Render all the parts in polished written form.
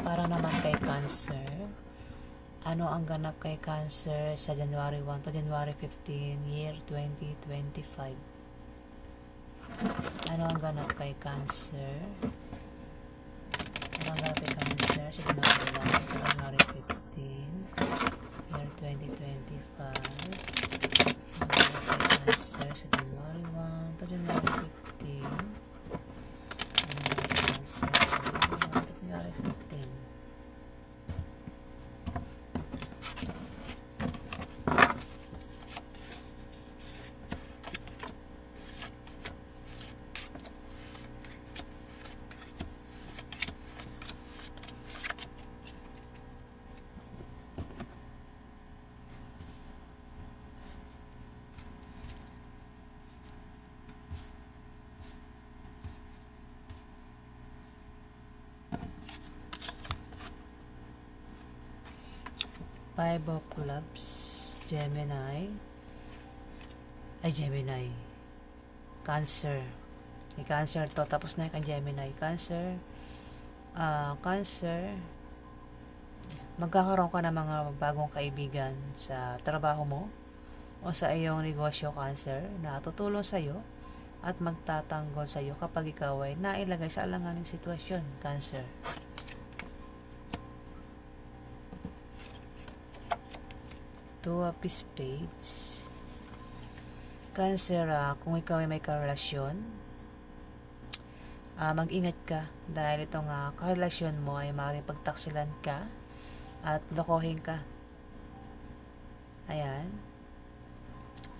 Para naman kay Cancer, ano ang ganap kay Cancer sa January 1 to January 15, year 2025? Ano ang ganap kay Cancer? Ano ang ganap kay Cancer sa January 1 to January 15, year 2025? Ano ang ganap kay Cancer sa January 1 to January 15? Ano ang ganap kay Cancer sa January 1 to January 15? Five of Clubs, Gemini, Cancer. May Cancer to, tapos na yung Gemini. Cancer, magkakaroon ka ng mga bagong kaibigan sa trabaho mo o sa iyong negosyo, Cancer, na tutulong sa iyo at magtatanggol sa iyo kapag ikaw ay nailagay sa alanganing sitwasyon, Cancer. Two of Spades. Cancer, kung ikaw ay may karelasyon, mag-ingat ka dahil itong karelasyon mo ay maaaring pagtaksilan ka at lokohin ka. Ayan.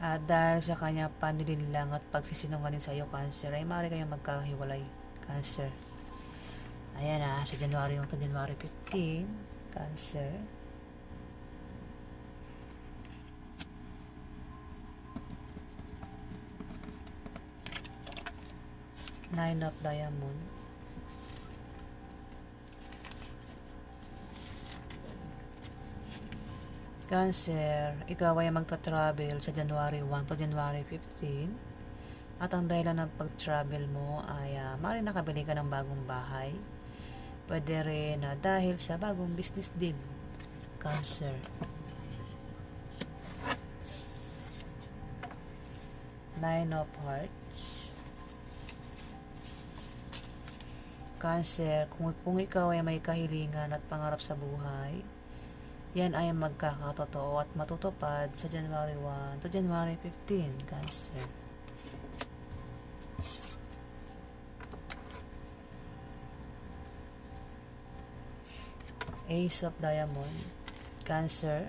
Dahil sa kanya panlilinlang at pagsisinungaling sa iyo, Cancer, ay maaari kayong magkahiwalay, Cancer. Ayan sa January 1 to January 15, Cancer. Nine of Diamond. Cancer, ikaw ay magta-travel sa January 1 to January 15 at ang dahilan ng pag-travel mo ay maaaring nakabili ka ng bagong bahay. Pwede rin dahil sa bagong business deal, Cancer. Nine of Hearts. Cancer, kung ikaw ay may kahilingan at pangarap sa buhay, yan ay magkakatotoo at matutupad sa January 1 to January 15, Cancer. Ace of Diamond. Cancer,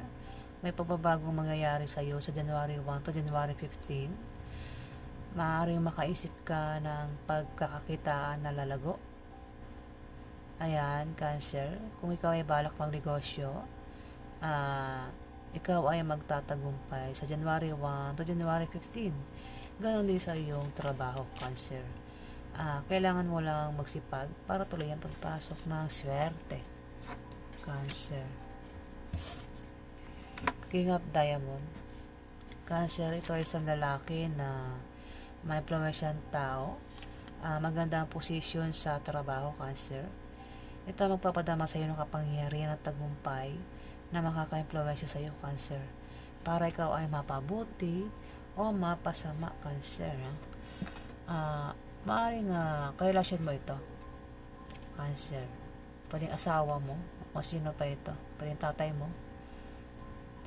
may pagbabagong mangyayari sa iyo sa January 1 to January 15. Maaaring makaisip ka ng pagkakakitaan na lalago. Ayan, Cancer, kung ikaw ay balak magnegosyo, ikaw ay magtatagumpay sa January 1 to January 15. Ganon din sa iyong trabaho, Cancer. Kailangan mo lang magsipag para tuloy ang pagpasok ng swerte, Cancer. King of Diamond. Cancer, ito ay isang lalaki na may impluwensyang tao. Maganda ang posisyon sa trabaho, Cancer. Ito magpapadama sa iyo ng kapangyarihan at tagumpay na makaka-impluwensya sa iyo, Cancer, para ikaw ay mapabuti o mapasama, Cancer. Maaaring karelasyon mo ito, Cancer. Pwedeng asawa mo o sino pa ito. Pwedeng tatay mo,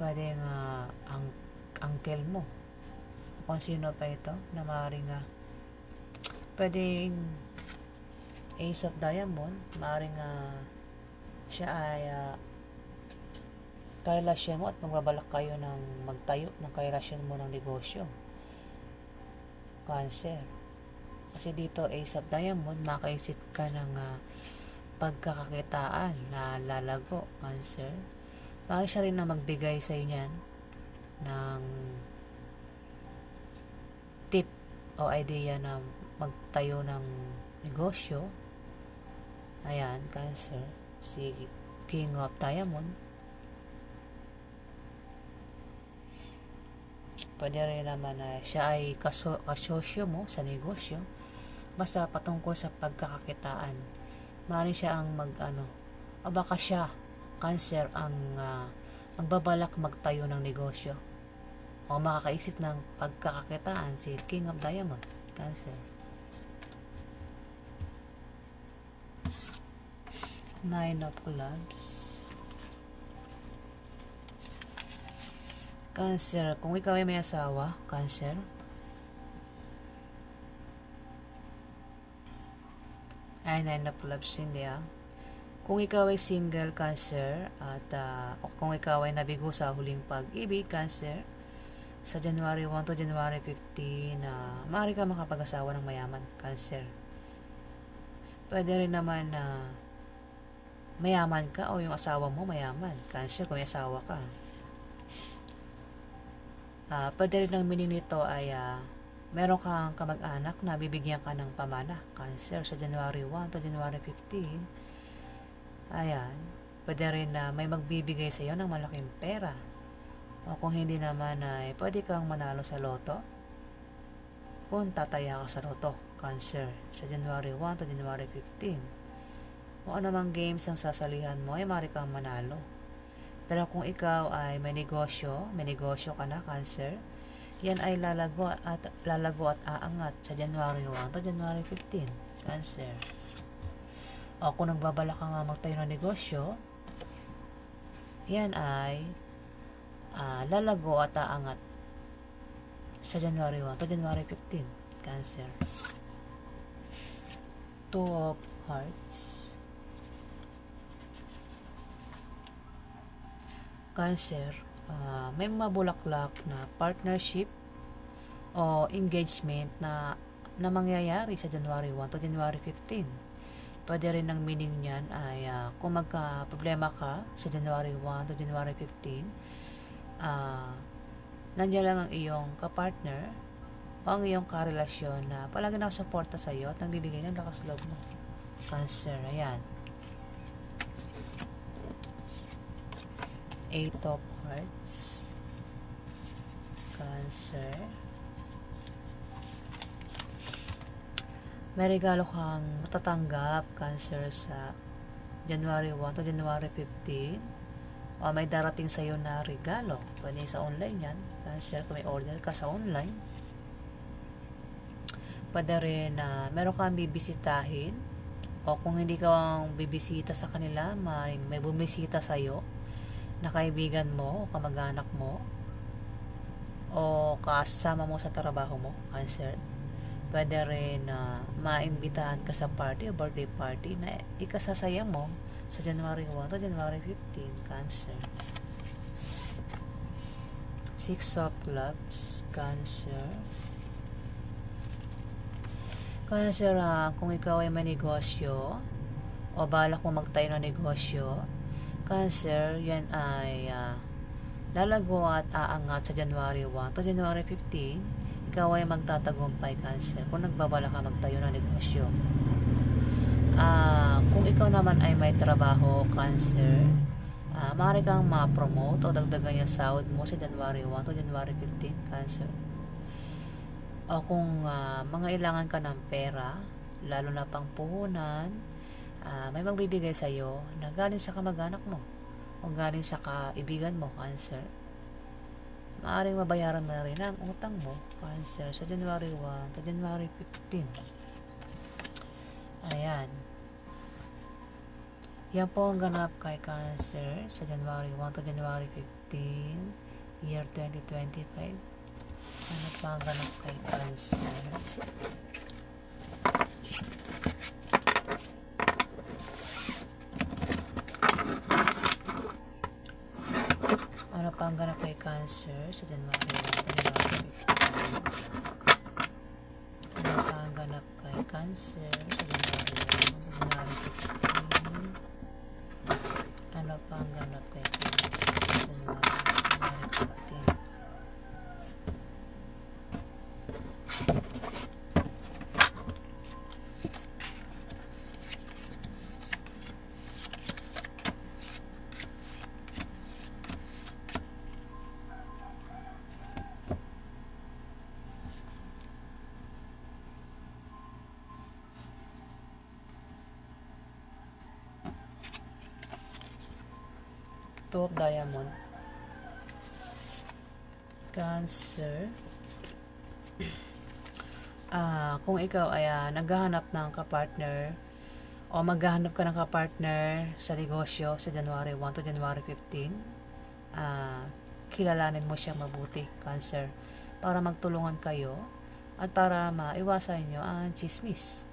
pwedeng uncle mo, kung sino pa ito na maaaring pwedeng Ace of Diamond, maaaring siya ay karelasyon mo at magbabalak kayo ng magtayo ng karelasyon mo ng negosyo, Cancer. Kasi dito, Ace of Diamond, makaisip ka ng pagkakakitaan na lalago, Cancer. Maaaring siya rin na magbigay sa inyo ng tip o idea na magtayo ng negosyo. Ayan, Cancer, si King of Diamond. Pwede rin naman na siya ay kasosyo mo sa negosyo. Basta patungkol sa pagkakakitaan. Maaaring siya ang O baka siya, Cancer, ang magbabalak magtayo ng negosyo. O makakaisip ng pagkakakitaan si King of Diamond, Cancer. Nine of Clubs. Cancer, kung ikaw ay may asawa, Cancer, ay Nine of Clubs, hindi Kung ikaw ay single, Cancer, at kung ikaw ay nabigo sa huling pag-ibig, Cancer, sa January 1 to January 15, maaari ka makapag-asawa ng mayaman, Cancer. Pwede rin naman na mayaman ka o yung asawa mo mayaman, Cancer, kung may asawa ka. Pwede rin ang meaning nito ay meron kang kamag-anak na bibigyan ka ng pamana, Cancer, sa January 1 to January 15. Ayan, pwede rin na may magbibigay sa iyo ng malaking pera. O kung hindi naman ay pwede kang manalo sa loto kung tataya ka sa loto, Cancer, sa January 1 to January 15. O anumang games ang sasalihan mo ay maaari kang manalo. Pero kung ikaw ay may negosyo ka na, Cancer, yan ay lalago at aangat sa January 1 to January 15, Cancer. O kung nagbabalak ka nga magtayo ng negosyo, yan ay lalago at aangat sa January 1 to January 15, Cancer. Two of Hearts. Cancer, may mabulaklak na partnership o engagement na mangyayari sa January 1 to January 15. Pwede rin ang meaning niyan ay kung magka-problema ka sa January 1 to January 15, nandiyan lang ang iyong kapartner o ang iyong karelasyon na palagi nakasuporta sa iyo at nagbibigay ng lakas loob mo, Cancer. Ayan. Eight of Hearts, Cancer. May regalo kang matatanggap, Cancer, sa January 1 to January 15. O may darating sa iyo na regalo. Pwede sa online yan, Cancer, kung may order ka sa online. Pwede rin na meron kang bibisitahin. O kung hindi ka ang bibisita sa kanila, may bumisita sa iyo na kaibigan mo o kamag-anak mo o kasama mo sa trabaho mo, Cancer. Pwede rin na maimbitahan ka sa party o birthday party na ikasasaya mo sa January 1 to January 15, Cancer. Six of Clubs, Cancer. Cancer, kung ikaw ay may negosyo o balak mo magtayo ng negosyo, Cancer, yan ay lalago at aangat sa January 1 to January 15. Ikaw ay magtatagumpay, Cancer, kung nagbabala ka magtayo ng negosyo. Kung ikaw naman ay may trabaho, Cancer, maaari kang ma-promote o dagdagan yung sahod mo sa January 1 to January 15, Cancer. O kung mangailangan ka ng pera, lalo na pang puhunan, may magbibigay sa iyo na galing sa kamag-anak mo o galing sa kaibigan mo, Cancer. Maaaring mabayaran mo na rin ang utang mo, Cancer, sa January 1 to January 15. Ayan. Yan po ang ganap kay Cancer sa January 1 to January 15, year 2025. Ano pa ang ganap kay Cancer? Ano pa ang ganap kay Cancer sa January 1 to January 15? Ano pa ang ganap kay Cancer sa January 1 to January 15? Ano pa ang ganap kay Cancer sa January 1 to January 15? Two of Diamond. Cancer. Kung ikaw ay naghahanap ng kapartner o maghahanap ka ng kapartner sa negosyo sa January 1 to January 15, kilalanin mo siya mabuti, Cancer, para magtulungan kayo at para maiwasan nyo ang chismis.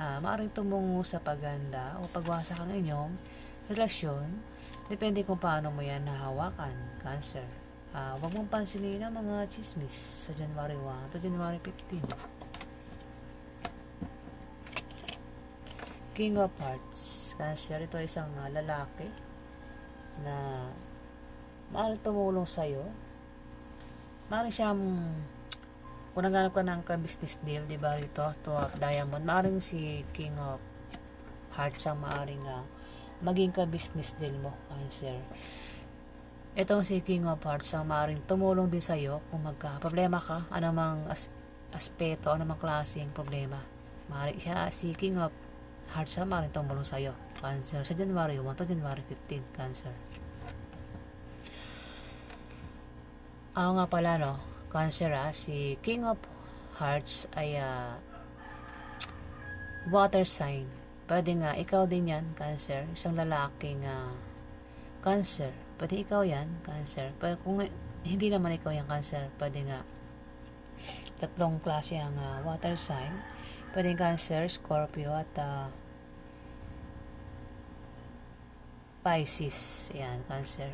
Maaaring tumungo sa paganda o pagwasak ang inyong relasyon, depende kung paano mo yan nahawakan, Cancer. Huwag mong pansinin ang mga chismis sa January 1 to January 15. King of Hearts, Cancer. Ito ay isang lalaki na maaaring tumulong sa'yo. Maaaring siyang, kung naghanap ka ng ka-business deal, diba rito, Two of Diamond, maaaring si King of Hearts ang maaaring maging ka-business deal mo, Cancer. Itong si King of Hearts ang maaaring tumulong din sa'yo kung magka-problema ka, anumang aspeto, anumang klaseng problema. Maaaring siya, si King of Hearts ang maaaring tumulong sa'yo, Cancer, sa January 1 to January 15, Cancer. Ako nga pala, no, Cancer, si King of Hearts ay water sign. Pwede nga, ikaw din yan, Cancer, isang lalaking Cancer. Pwede ikaw yan, Cancer. Pero kung hindi naman ikaw yan, Cancer, pwede nga tatlong klase ang water sign. Pwede Cancer, Scorpio, at Pisces. Yan, Cancer.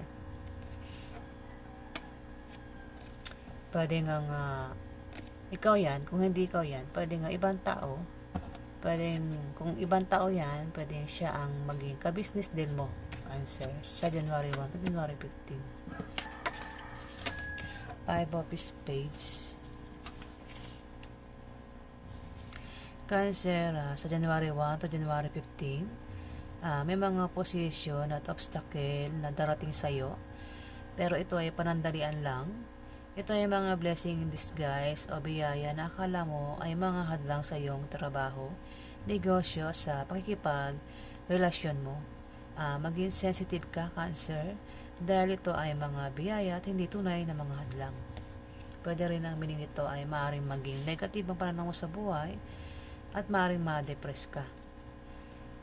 Pwede nga ikaw yan. Kung hindi ikaw yan, pwede nga ibang tao. Pwede, kung ibang tao yan, pwede siya ang maging ka-business deal mo, Cancer, sa January 1 to January 15. Five of Spades. Cancer, sa January 1 to January 15, may mga posisyon at obstacle na darating sa'yo, pero ito ay panandalian lang. Ito ay mga blessing in disguise o biyaya na akala mo ay mga hadlang sa iyong trabaho, negosyo, sa pakikipag-relasyon mo. Maging sensitive ka, Cancer, dahil ito ay mga biyaya at hindi tunay na mga hadlang. Pwede rin ang meaning nito ay maaaring maging negatibang pananaw mo sa buhay at maaaring ma-depress ka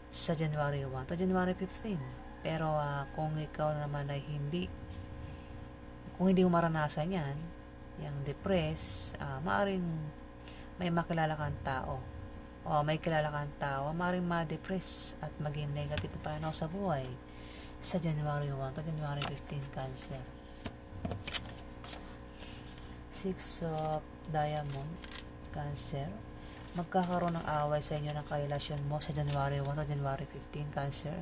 sa January 1 to January 15. Pero kung ikaw naman ay kung hindi mo maranasan yan, yung depress, maaaring may makilala kang tao o may kilala kang tao, maaaring ma-depress at maging negative pa pananaw sa buhay sa January 1 to January 15, Cancer. Six of Diamond, Cancer. Magkakaroon ng away sa inyo ng karelasyon mo sa January 1 to January 15, Cancer.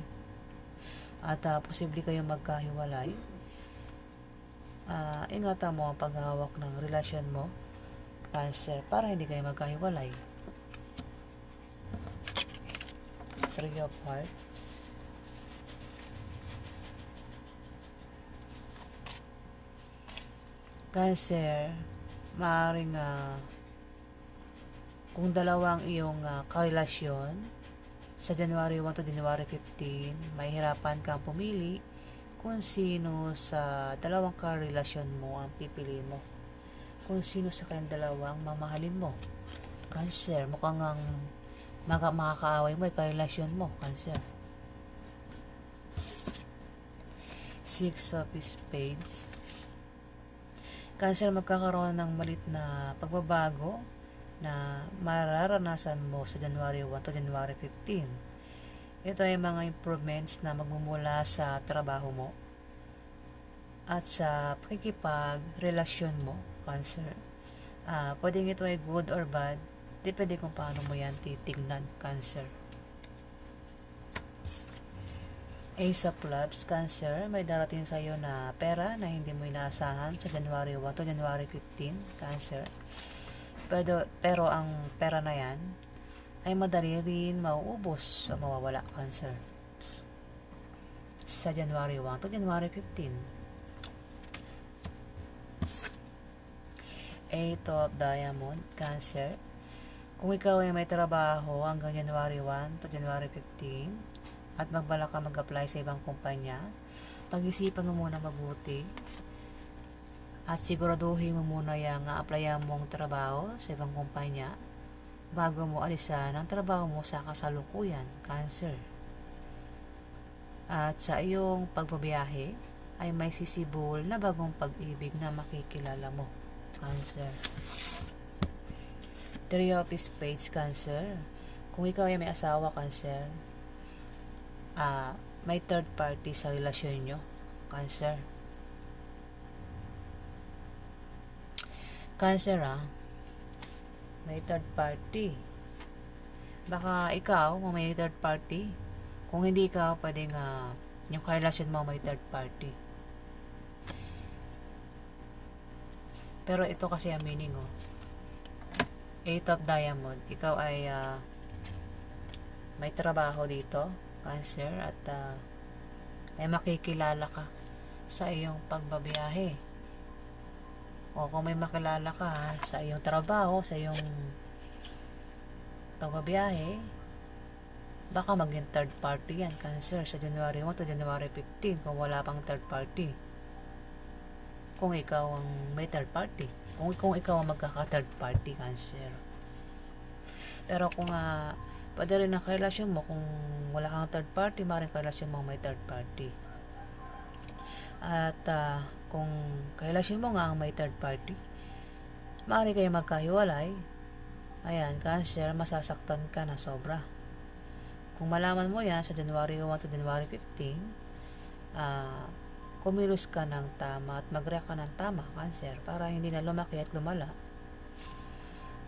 At posible kayong magkahiwalay. Ingatan mo ang paghawak ng relasyon mo, Cancer, para hindi kayo magkahiwalay. Three of Hearts. Cancer, maaaring kung dalawang iyong karelasyon sa January 1 to January 15, may hirapan kang pumili kung sino sa dalawang karelasyon mo ang pipiliin mo. Kung sino sa kayong dalawang mamahalin mo, Cancer. Mukhang ang makakaaway mo ay karelasyon mo, Cancer. Six of Spades. Cancer, magkakaroon ng malit na pagbabago na mararanasan mo sa January 1 to January 15. Ito ay mga improvements na magmumula sa trabaho mo at sa pakikipag-relasyon mo, Cancer. Pwedeng ito ay good or bad, depende kung paano mo yan titignan, Cancer. Ace of Clubs, Cancer, may darating sa iyo na pera na hindi mo inaasahan sa January 1 to January 15, Cancer. Pero ang pera na yan ay madali rin mauubos o mawawala, Cancer, sa January 1 to January 15. Eight of Diamond, Cancer. Kung ikaw ay may trabaho hanggang January 1 to January 15, at magbala ka mag-apply sa ibang kumpanya, pag-isipan mo muna mabuti at siguraduhin mo muna yung applyan mong trabaho sa ibang kumpanya bago mo alisan ang trabaho mo sa kasalukuyan, Cancer. At sa iyong pagbabiyahe ay may sisibol na bagong pag-ibig na makikilala mo, Cancer. Three of Spades, Cancer. Kung ikaw ay may asawa, Cancer, may third party sa relasyon nyo, Cancer. Cancer, may third party. Baka ikaw may third party. Kung hindi ikaw, pwedeng yung karelasyon mo may third party. Pero ito kasi ang meaning, Eight of Diamond. Ikaw ay may trabaho dito, Cancer, at may makikilala ka sa iyong pagbabiyahe. O kung may makilala ka sa iyong trabaho, sa iyong pagbabiyahe, baka maging third party yan, Cancer, sa January 1 to January 15 kung wala pang third party. Kung ikaw ang may third party. Kung ikaw ang magkaka-third party, Cancer. Pero kung pwede rin ang karelasyon mo, kung wala kang third party, maaaring karelasyon mo may third party. At kung karelasyon mo nga ang may third party, maaari kayo magkahiwalay. Ayan, Cancer, masasaktan ka na sobra. Kung malaman mo yan sa January 1 to January 15, kumilos ka ng tama at mag-react ka ng tama, Cancer, para hindi na lumaki at lumala.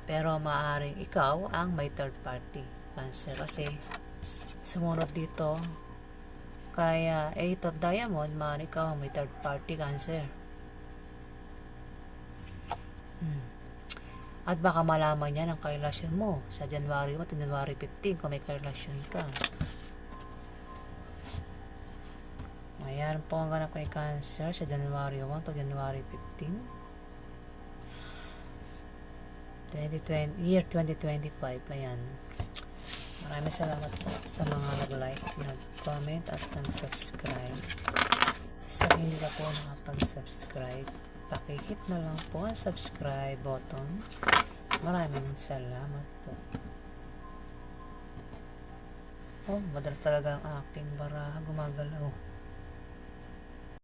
Pero maaaring ikaw ang may third party, Cancer, kasi sumunod dito kaya Eight of Diamond, maaaring ikaw ang may third party, Cancer. At baka malaman yan ang karelasyon mo sa January 1 to January 15 kung may karelasyon ka. Ayan po ang ganap kay Cancer sa January 1 to January 15. Year 2025. Ayan. Maraming salamat po sa mga nag-like, nag-comment at nag-subscribe. Sa hindi ka po nakapag-subscribe, pakihit na lang po ang subscribe button. Maraming salamat po. Madala talaga ang aking baraha gumagalaw.